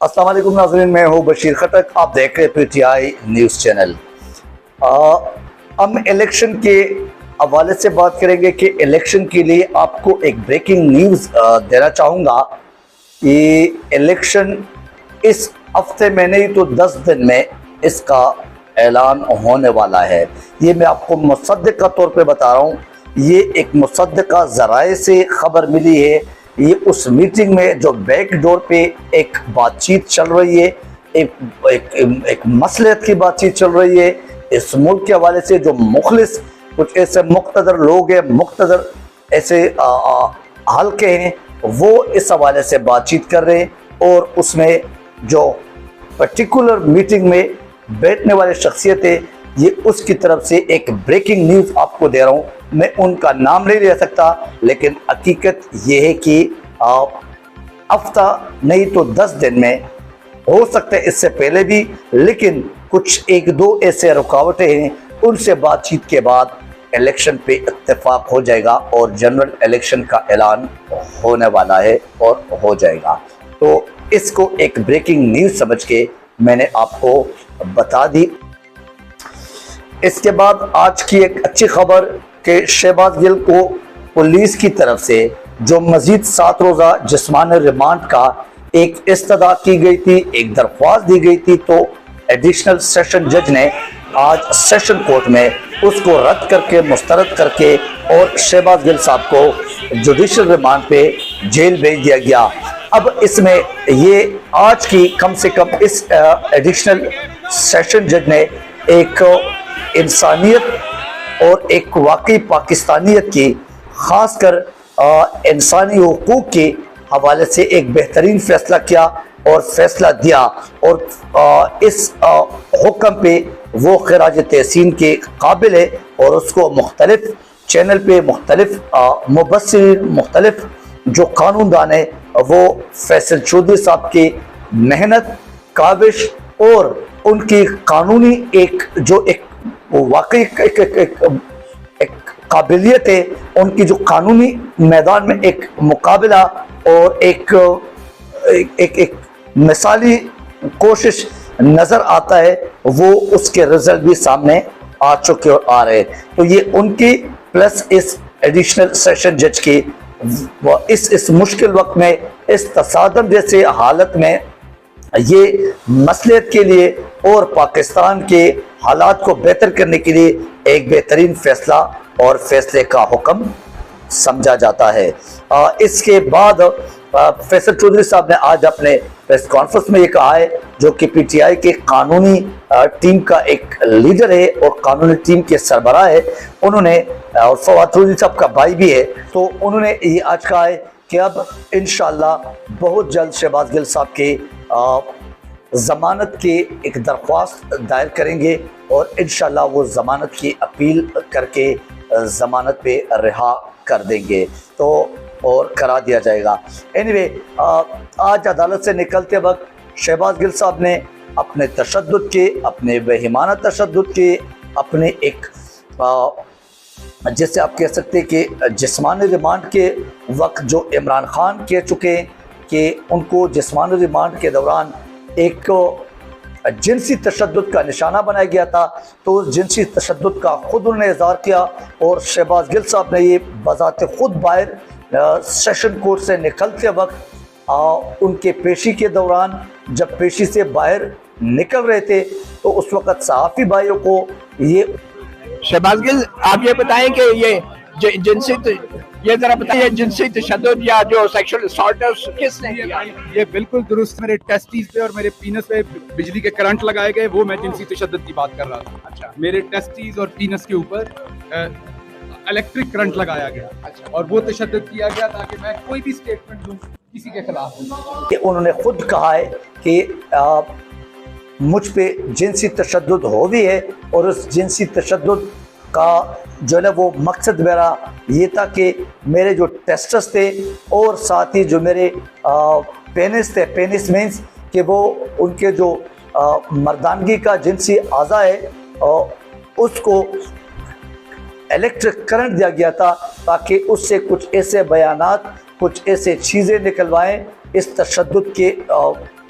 अस्सलाम वालेकुम नाज़रीन, मैं हूँ बशीर खटक। आप देख रहे पीटीआई न्यूज़ चैनल। हम इलेक्शन के हवाले से बात करेंगे कि इलेक्शन के लिए आपको एक ब्रेकिंग न्यूज़ देना चाहूँगा कि इलेक्शन इस हफ्ते में नहीं तो 10 दिन में इसका ऐलान होने वाला है। ये मैं आपको मुसद्दिक़ तौर पे बता रहा हूँ। ये एक मुसद्दिक़ा ज़राए से खबर मिली है। ये उस मीटिंग में जो बैक डोर पे एक बातचीत चल रही है, एक मसलहत की बातचीत चल रही है इस मुल्क के हवाले से। जो मुखलिस कुछ ऐसे मुक़्तदर लोग हैं, मुक़्तदर ऐसे हल्के हैं, वो इस हवाले से बातचीत कर रहे हैं। और उसमें जो पर्टिकुलर मीटिंग में बैठने वाले शख्सियत है, ये उसकी तरफ से एक ब्रेकिंग न्यूज़ आपको दे रहा हूँ। मैं उनका नाम नहीं ले सकता, लेकिन हकीकत ये है कि हफ्ता नहीं तो 10 दिन में, हो सकता है इससे पहले भी, लेकिन कुछ एक दो ऐसे रुकावटें हैं, उनसे बातचीत के बाद इलेक्शन पे इत्तेफाक हो जाएगा और जनरल इलेक्शन का ऐलान होने वाला है और हो जाएगा। तो इसको एक ब्रेकिंग न्यूज़ समझ के मैंने आपको बता दी। इसके बाद आज की एक अच्छी खबर कि शहबाज गिल को पुलिस की तरफ से जो मजीद 7 रोज़ा जिस्मानी रिमांड का एक इस्तदा की गई थी, एक दरख्वास्त दी गई थी, तो एडिशनल सेशन जज ने आज सेशन कोर्ट में उसको रद्द करके, मुस्तरद करके, और शहबाज गिल साहब को जुडिशल रिमांड पे जेल भेज दिया गया। अब इसमें ये आज की कम से कम इस एडिशनल सेशन जज ने एक इंसानियत और एक वाकई पाकिस्तानियत की, ख़ासकर इंसानी हुकूक के हवाले से एक बेहतरीन फ़ैसला किया और फ़ैसला दिया। और इस हुक्म पे वो खिराज तहसीन के काबिल है और उसको मुख्तलिफ चैनल पे मुख्तलिफ मुबस्सिरीन, मुख्तलिफ जो कानूनदान है, वो फैसल चौधरी साहब की मेहनत, काविश और उनकी कानूनी एक वाकई एक काबिलियत है, उनकी जो कानूनी मैदान में एक मुकाबला और एक मिसाली कोशिश नज़र आता है, वो उसके रिजल्ट भी सामने आ चुके और आ रहे हैं। तो ये उनकी प्लस इस एडिशनल सेशन जज की इस मुश्किल वक्त में, इस तसादम जैसे हालत में, ये मसलियत के लिए और पाकिस्तान के हालात को बेहतर करने के लिए एक बेहतरीन फैसला और फैसले का हुक्म समझा जाता है। इसके बाद फैसल चौधरी साहब ने आज अपने प्रेस कॉन्फ्रेंस में ये कहा है, जो कि पीटीआई के कानूनी टीम का एक लीडर है और कानूनी टीम के सरबराह है, उन्होंने, और फवाद चौधरी साहब का भाई भी है, तो उन्होंने ये आज कहा है कि अब इंशाअल्लाह बहुत जल्द शहबाज गिल साहब के ज़मानत की एक दरख्वास्त दायर करेंगे और इंशाअल्लाह वो ज़मानत की अपील करके ज़मानत पे रिहा कर देंगे, तो और करा दिया जाएगा। एनीवे, आज अदालत से निकलते वक्त शहबाज गिल साहब ने अपने तशद्दुद के, अपने बेईमाना तशद्दुद के, अपने एक जैसे आप कह सकते हैं कि जिस्मानी रिमांड के वक्त जो इमरान खान कह चुके हैं कि उनको जिस्मानी रिमांड के दौरान एक जिनसी तशद्दुद का निशाना बनाया गया था, तो उस जिनसी तशद्दुद का खुद उन्होंने इज़हार किया और शहबाज गिल साहब ने ये बज़ाते खुद बाहर सेशन कोर्ट से निकलते वक्त उनके पेशी के दौरान, जब पेशी से बाहर निकल रहे थे, तो उस वक़्त सहाफ़ी भाइयों को ये शहबाज गिल, आप ये बताएं कि ये जिनसी, ये जरा बताइए, जिनसी तशद्दुद या जो सेक्सुअल असॉल्ट किसने किया? ये बिल्कुल दुरुस्त। मेरे टेस्टिस पे और मेरे पीनस पे बिजली के करंट लगाए गए, वो मैं जिनसी तशद्दुद की बात कर रहा था। अच्छा, मेरे टेस्टिस और पीनस के ऊपर इलेक्ट्रिक करंट लगाया गया। अच्छा, और वो तशद्दुद किया गया ताकि मैं कोई भी स्टेटमेंट दूं किसी के खिलाफ कि उन्होंने खुद कहा है कि मुझ पे जिनसी तशद्दुद हो भी है और उस जिनसी तशद्दुद का जो है ना, वो मकसद मेरा ये था कि मेरे जो टेस्टस थे और साथ ही जो मेरे पेनिस थे, पेनिस मीन्स कि वो उनके जो मर्दानगी का जिनसी आज़ा है, उसको इलेक्ट्रिक करंट दिया गया था ताकि उससे कुछ ऐसे बयानात, कुछ ऐसे चीज़ें निकलवाएं इस तशद्दुद के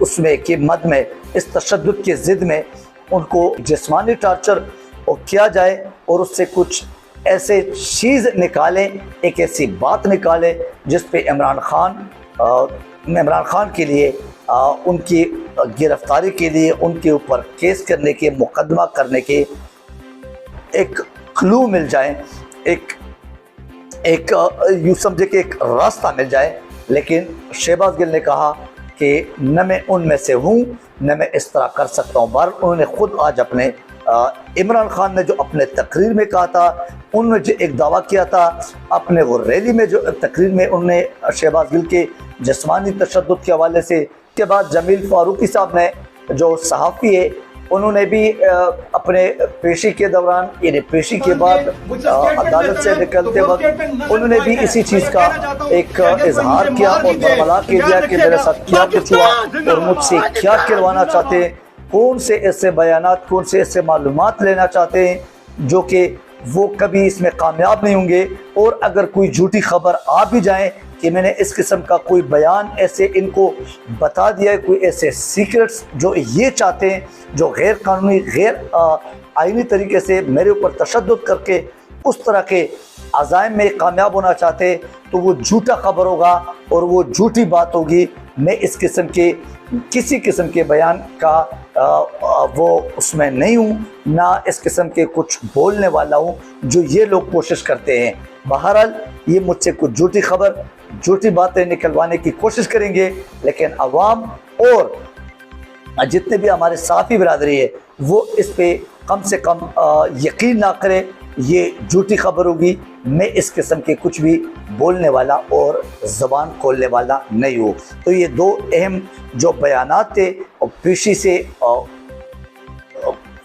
उसमें के मद में, इस तशद्दुद के ज़िद में उनको जिस्मानी टार्चर किया जाए और उससे कुछ ऐसे चीज़ निकालें, एक ऐसी बात निकालें जिस पे इमरान खान के लिए उनकी गिरफ्तारी के लिए उनके ऊपर केस करने के, मुकदमा करने के एक क्लू मिल जाए, एक यूँ समझे कि एक रास्ता मिल जाए। लेकिन शहबाज गिल ने कहा कि न मैं उनमें से हूँ, न मैं इस तरह कर सकता हूँ। बहरहाल उन्होंने ख़ुद आज अपने इमरान खान ने जो अपने तकरीर में कहा था, उन्होंने जो एक दावा किया था अपने वो रैली में, जो तकरीर में उन्होंने शहबाज गिल के जिस्मानी तशद्दुद के हवाले से, के बाद जमील फारूकी साहब ने जो सहाफ़ी है उन्होंने भी अपने पेशी के दौरान, यानी पेशी के बाद अदालत से निकलते वक्त उन्होंने भी इसी चीज़ का एक इजहार किया और बरमला के दिया कि मेरे साथ क्या कुछ हुआ और मुझसे क्या करवाना चाहते हैं, कौन से ऐसे बयानात, कौन से ऐसे मालूमात लेना चाहते हैं जो कि वो कभी इसमें कामयाब नहीं होंगे। और अगर कोई झूठी खबर आ भी जाए कि मैंने इस किस्म का कोई बयान ऐसे इनको बता दिया है, कोई ऐसे सीक्रेट्स जो ये चाहते हैं, जो गैर कानूनी, गैर आईनी तरीके से मेरे ऊपर तशद्दुद करके उस तरह के अज़ाइम में कामयाब होना चाहते, तो वो झूठा खबर होगा और वो झूठी बात होगी। मैं इस किस्म के किसी किस्म के बयान का वो उसमें नहीं हूँ, ना इस किस्म के कुछ बोलने वाला हूँ जो ये लोग कोशिश करते हैं। बहरहाल ये मुझसे कुछ झूठी खबर, झूठी बातें निकलवाने की कोशिश करेंगे, लेकिन अवाम और जितने भी हमारे साथी बिरादरी है वो इस पे कम से कम यकीन ना करें, ये झूठी खबर होगी। मैं इस किस्म के कुछ भी बोलने वाला और ज़बान खोलने वाला नहीं हूँ। तो ये दो अहम जो बयानात थे और पेशी से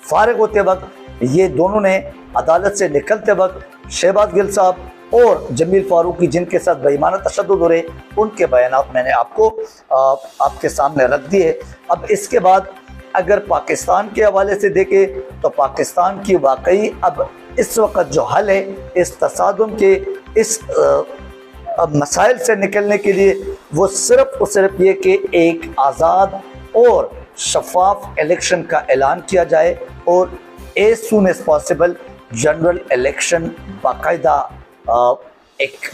फारिग होते वक्त, ये दोनों ने अदालत से निकलते वक्त शहबाज गिल साहब और जमील फारूकी जिनके साथ बेईमाना तशद्दुद हो रहे, उनके बयानात मैंने आपको आपके सामने रख दिए। अब इसके बाद अगर पाकिस्तान के हवाले से देखें तो पाकिस्तान की वाकई अब इस वक्त जो हल है इस तसादुम के, इस मसाइल से निकलने के लिए वो सिर्फ और सिर्फ ये कि एक आज़ाद और शफाफ इलेक्शन का ऐलान किया जाए और as soon as possible general election बाकायदा एक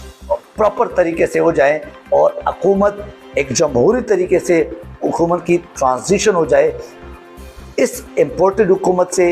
प्रॉपर तरीके से हो जाए और हुकूमत एक जमहूरी तरीके से हुकूमत की ट्रांजिशन हो जाए। इस इम्पोर्टेड हुकूमत से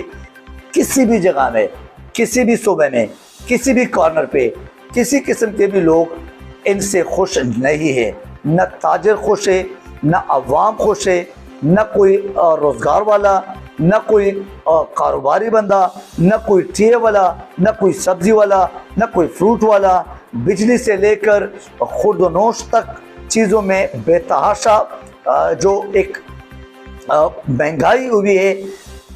किसी भी जगह में, किसी भी सूबे में, किसी भी कॉर्नर पे किसी किस्म के भी लोग इनसे खुश नहीं है। न ताजर खुश है, न अवाम खुश है, न कोई रोज़गार वाला, न कोई कारोबारी बंदा, न कोई टीए वाला, न कोई सब्ज़ी वाला, न कोई फ्रूट वाला। बिजली से लेकर खुर्दनोश तक चीज़ों में बेतहाशा जो एक महंगाई हुई है,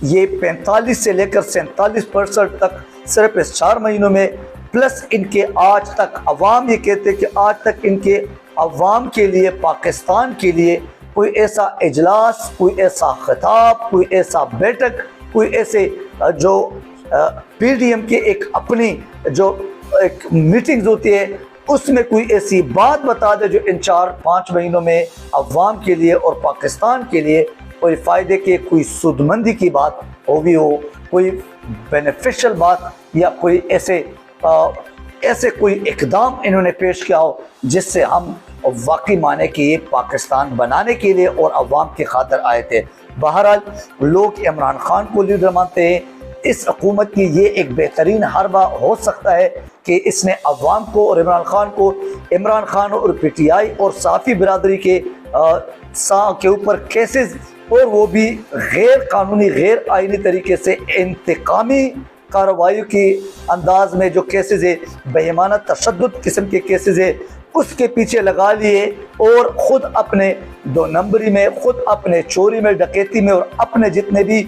ये 45 से लेकर 47% तक सिर्फ इस 4 महीनों में। प्लस इनके आज तक अवाम ये कहते हैं कि आज तक इनके अवाम के लिए, पाकिस्तान के लिए कोई ऐसा इजलास, कोई ऐसा खिताब, कोई ऐसा बैठक, कोई ऐसे जो पीडीएम की एक अपनी जो एक मीटिंग्स होती है उसमें कोई ऐसी बात बता दे जो इन 4-5 महीनों में अवाम के लिए और पाकिस्तान के लिए कोई फ़ायदे के, कोई सुदमंदी की बात होगी हो, कोई बेनिफिशियल बात या कोई ऐसे कोई इकदाम इन्होंने पेश किया हो जिससे हम वाकई माने कि ये पाकिस्तान बनाने के लिए और अवाम की खातिर आए थे। बहरहाल लोग इमरान खान को लीडर मानते हैं। इस हुकूमत की ये एक बेहतरीन हरबा हो सकता है कि इसने अवाम को और इमरान खान और पीटीआई और साफ़ी बिरादरी के ऊपर केसेस, और वो भी गैर कानूनी, गैर आईनी तरीके से इंतकामी कार्रवाई के अंदाज में जो केसेस है, बेईमाना तशद्दुद किस्म के केसेस है, उसके पीछे लगा लिए और ख़ुद अपने 2 नंबरी में, ख़ुद अपने चोरी में, डकैती में और अपने जितने भी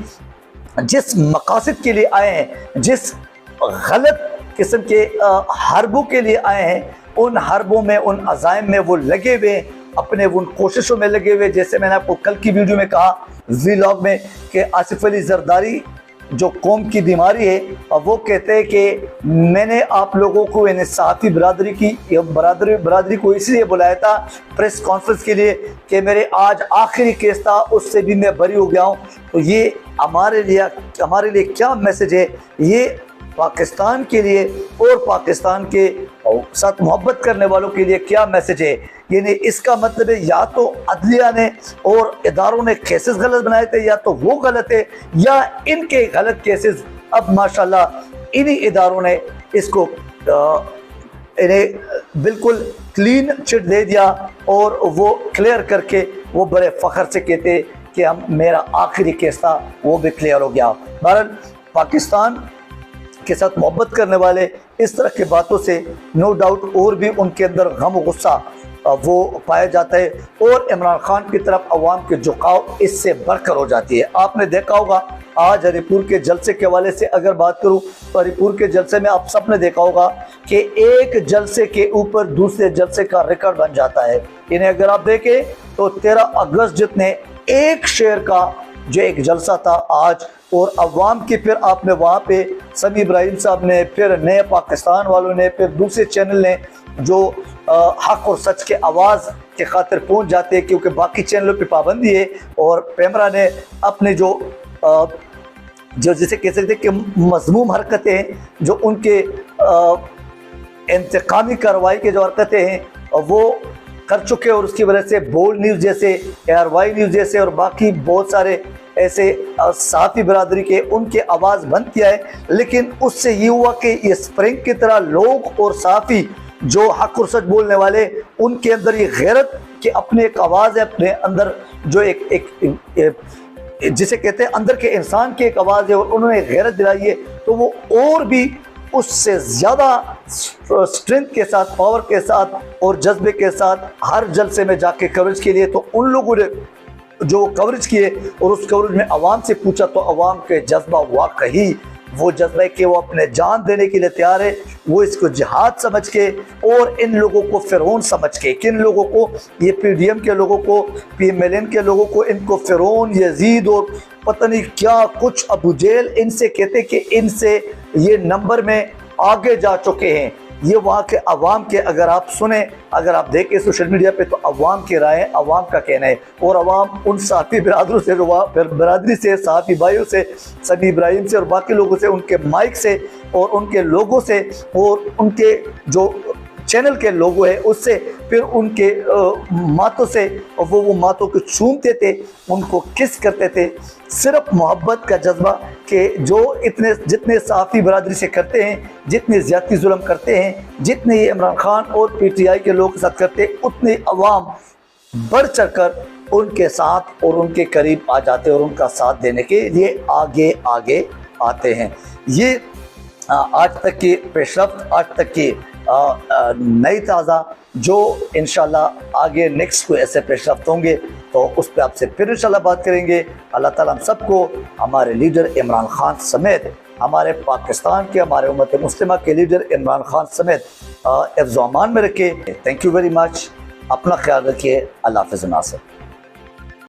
जिस मकासद के लिए आए हैं, जिस गलत किस्म के हरबों के लिए आए हैं, उन हरबों में, उन अज़ाइम में वो लगे हुए, अपने उन कोशिशों में लगे हुए। जैसे मैंने आपको कल की वीडियो में कहा, व्लॉग में, कि आसिफ अली जरदारी जो कौम की बीमारी है, वो कहते हैं कि मैंने आप लोगों को यानी सहाफ़ी बरादरी को इसलिए बुलाया था प्रेस कॉन्फ्रेंस के लिए कि मेरे आज आखिरी केस था, उससे भी मैं बरी हो गया हूँ। तो ये हमारे लिए क्या मैसेज है, ये पाकिस्तान के लिए और पाकिस्तान के साथ मोहब्बत करने वालों के लिए क्या मैसेज है? यानी इसका मतलब है या तो अदलिया ने और इदारों ने केसेस गलत बनाए थे, या तो वो गलत है, या इनके गलत केसेस अब माशाल्लाह इन्हीं इदारों ने इसको इन्हें बिल्कुल क्लीन चिट दे दिया और वो क्लियर करके वो बड़े फ़ख्र से कहते कि हम मेरा आखिरी केस था वो भी क्लियर हो गया। बहरहाल पाकिस्तान के साथ मोहब्बत करने वाले इस तरह की बातों से नो डाउट और भी उनके अंदर गम और गुस्सा वो पाया जाता है, और इमरान खान की तरफ अवाम के झुकाव इससे बढ़कर हो जाती है। आपने देखा होगा आज हरिपुर के जलसे के हवाले से अगर बात करूं तो हरिपुर के जलसे में आप सबने देखा होगा कि एक जलसे के ऊपर दूसरे जलसे का रिकॉर्ड बन जाता है। इन्हें अगर आप देखें तो 13 अगस्त जितने एक शेर का जो एक जलसा था आज, और अवाम की फिर आपने वहाँ पे समी इब्राहिम साहब ने, फिर नए पाकिस्तान वालों ने, फिर दूसरे चैनल ने जो हक और सच के आवाज़ के खातिर पहुँच जाते हैं क्योंकि बाकी चैनलों पे पाबंदी है, और पैमरा ने अपने जो जिसे कह सकते कि मज़मूम हरकतें जो उनके इंतकामी कार्रवाई के जो हरकतें हैं वो कर चुके हैं, और उसकी वजह से बोल्ड न्यूज़ जैसे, ARY न्यूज़ जैसे और बाकी बहुत सारे ऐसे सहाफ़ी बरादरी के उनके आवाज़ बंद किया है। लेकिन उससे ये हुआ कि ये स्प्रिंग की तरह लोग और सहाफ़ी जो हक और सच बोलने वाले, उनके अंदर ये गैरत कि अपने एक आवाज़ है, अपने अंदर जो एक जिसे कहते हैं अंदर के इंसान की एक आवाज़ है, और उन्होंने गैरत दिलाई है, तो वो और भी उससे ज़्यादा स्ट्रेंथ के साथ, पावर के साथ और जज्बे के साथ हर जलसे में जाके कवरेज के लिए, तो उन लोगों ने जो कवरेज किए और उस कवरेज में आवाम से पूछा तो आवाम के जज्बा वाकई वो जज्बा है कि वो अपने जान देने के लिए तैयार है। वो इसको जिहाद समझ के और इन लोगों को फिरौन समझ के, किन लोगों को, ये PDM के लोगों को, PMLN के लोगों को, इनको फिरौन, यजीद और पता नहीं क्या कुछ अबू जेल इनसे कहते कि इनसे ये नंबर में आगे जा चुके हैं। ये वहाँ के अवाम के अगर आप सुने, अगर आप देखें सोशल मीडिया पे तो अवाम की राय, अवाम का कहना है, और अवाम उन सहाफ़ी बरादरों से, जो बरादरी से, सहाफ़ी भाइयों से, समी इब्राहिम से और बाकी लोगों से, उनके माइक से और उनके लोगों से और उनके जो चैनल के लोगो है उससे, फिर उनके मातों से, और वो मातों को चूमते थे, उनको किस करते थे। सिर्फ मोहब्बत का जज्बा कि जो जितने सहाफ़ी बरादरी से करते हैं, जितने ज़्यादती जुल्म करते हैं, जितने ये इमरान खान और PTI के लोगों के साथ करते हैं, उतने अवाम बढ़ चढ़ कर उनके साथ और उनके करीब आ जाते हैं और उनका साथ देने के लिए आगे आगे आते हैं। ये आज तक की पेशरफ्त, आज तक की नई ताज़ा, जो इंशाल्लाह आगे नेक्स्ट कोई ऐसे पेशरफ्त होंगे तो उस पर आपसे फिर इंशाल्लाह बात करेंगे। अल्लाह ताला हम सबको, हमारे लीडर इमरान खान समेत, हमारे पाकिस्तान के, हमारे उम्मत मुस्लिमा के लीडर इमरान खान समेत हिफ्ज़-ओ-अमान में रखे। Thank you very much. अपना ख्याल रखिए। अल्लाह हाफ़िज़ नासिर।